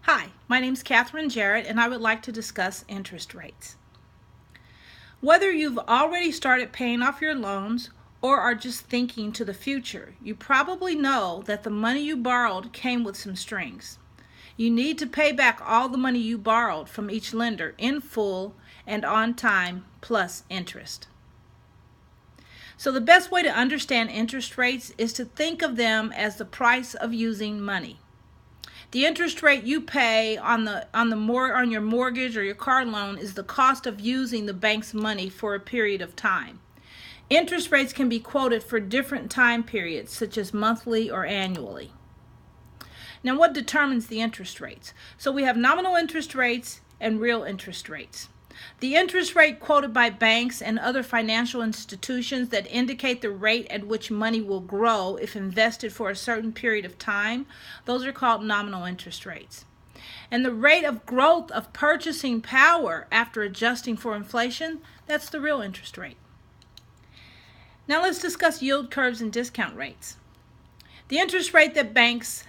Hi, my name is Catherine Jarrett, and I would like to discuss interest rates. Whether you've already started paying off your loans or are just thinking to the future, you probably know that the money you borrowed came with some strings. You need to pay back all the money you borrowed from each lender in full and on time, plus interest. So the best way to understand interest rates is to think of them as the price of using money. The interest rate you pay on your mortgage or your car loan is the cost of using the bank's money for a period of time. Interest rates can be quoted for different time periods, such as monthly or annually. Now, what determines the interest rates? So we have nominal interest rates and real interest rates. The interest rate quoted by banks and other financial institutions that indicate the rate at which money will grow if invested for a certain period of time, those are called nominal interest rates. And the rate of growth of purchasing power after adjusting for inflation, that's the real interest rate. Now let's discuss yield curves and discount rates. The interest rates that banks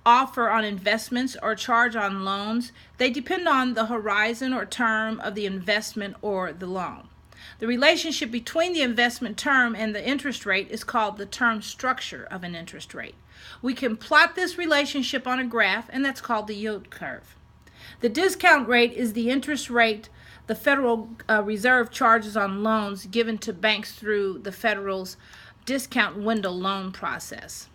offer on investments or charge on loans, they depend on the horizon or term of the investment or the loan. The relationship between the investment term and the interest rate is called the term structure of an interest rate. We can plot this relationship on a graph, and that's called the yield curve. The discount rate is the interest rate the Federal Reserve charges on loans given to banks through the Federal's discount window loan process.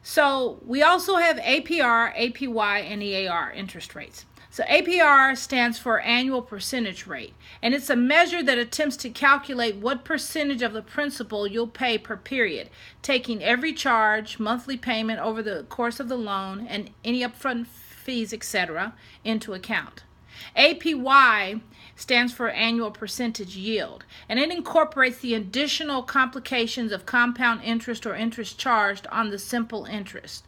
So we also have APR, APY, and EAR interest rates. So APR stands for annual percentage rate, and it's a measure that attempts to calculate what percentage of the principal you'll pay per period, taking every charge, monthly payment over the course of the loan, and any upfront fees, etc., into account. APY stands for annual percentage yield, and it incorporates the additional complications of compound interest or interest charged on the simple interest,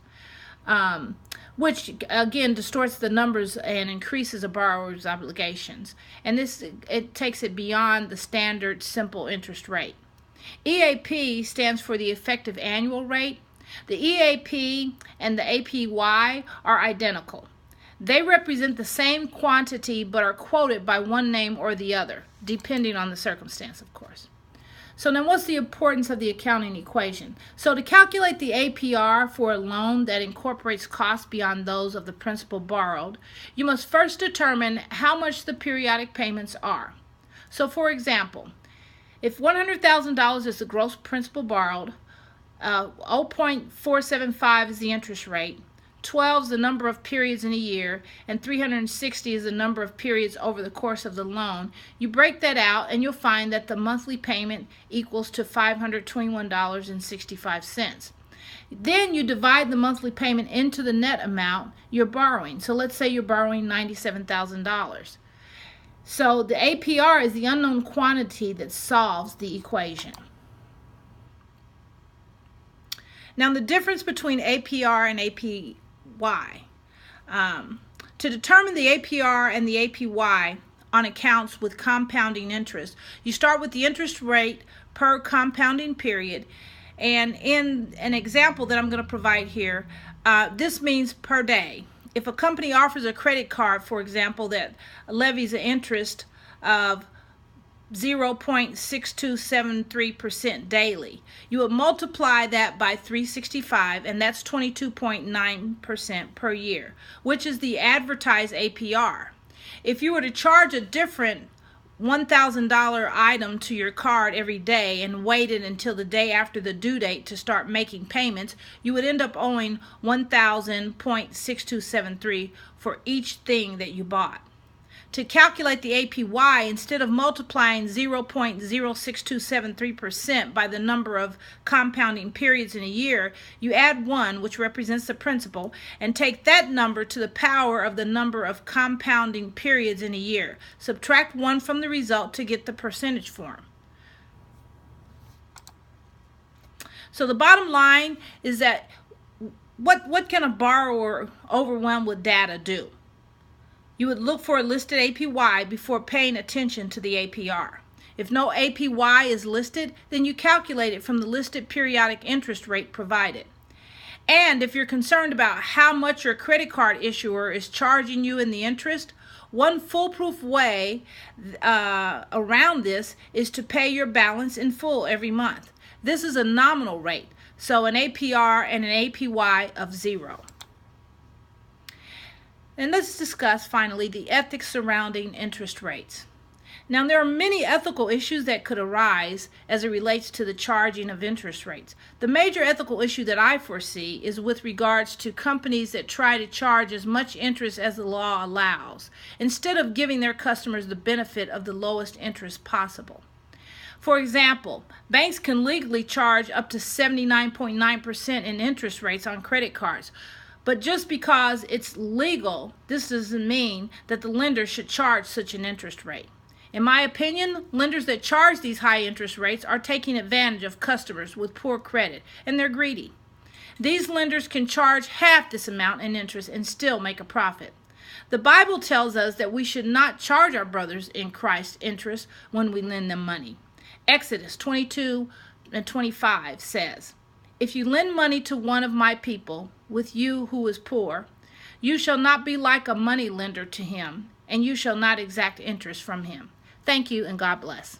which again distorts the numbers and increases a borrower's obligations. And it takes it beyond the standard simple interest rate. EAP stands for the effective annual rate. The EAP and the APY are identical. They represent the same quantity but are quoted by one name or the other, depending on the circumstance, of course. So now what's the importance of the accounting equation? So to calculate the APR for a loan that incorporates costs beyond those of the principal borrowed, you must first determine how much the periodic payments are. So for example, if $100,000 is the gross principal borrowed, 0.475 is the interest rate, 12 is the number of periods in a year, and 360 is the number of periods over the course of the loan. You break that out and you'll find that the monthly payment equals to $521.65. Then you divide the monthly payment into the net amount you're borrowing. So let's say you're borrowing $97,000. So the APR is the unknown quantity that solves the equation. Now the difference between APR and APY. To determine the APR and the APY on accounts with compounding interest, you start with the interest rate per compounding period. And in an example that I'm going to provide here, this means per day. If a company offers a credit card, for example, that levies an interest of 0.6273% daily, you would multiply that by 365, and that's 22.9% per year, which is the advertised APR. If you were to charge a different $1,000 item to your card every day and waited until the day after the due date to start making payments, you would end up owing $1,000.6273 for each thing that you bought. To calculate the APY, instead of multiplying 0.06273% by the number of compounding periods in a year, you add 1, which represents the principal, and take that number to the power of the number of compounding periods in a year. Subtract 1 from the result to get the percentage form. So the bottom line is that what can a borrower overwhelmed with data do? You would look for a listed APY before paying attention to the APR. If no APY is listed, then you calculate it from the listed periodic interest rate provided. And if you're concerned about how much your credit card issuer is charging you in the interest, one foolproof way around this is to pay your balance in full every month. This is a nominal rate, so an APR and an APY of 0. And let's discuss finally the ethics surrounding interest rates. Now, there are many ethical issues that could arise as it relates to the charging of interest rates. The major ethical issue that I foresee is with regards to companies that try to charge as much interest as the law allows, instead of giving their customers the benefit of the lowest interest possible. For example, banks can legally charge up to 79.9% in interest rates on credit cards. But just because it's legal, this doesn't mean that the lender should charge such an interest rate. In my opinion, lenders that charge these high interest rates are taking advantage of customers with poor credit, and they're greedy. These lenders can charge half this amount in interest and still make a profit. The Bible tells us that we should not charge our brothers in Christ interest when we lend them money. Exodus 22:25 says, "If you lend money to one of my people with you who is poor, you shall not be like a money lender to him, and you shall not exact interest from him." Thank you, and God bless.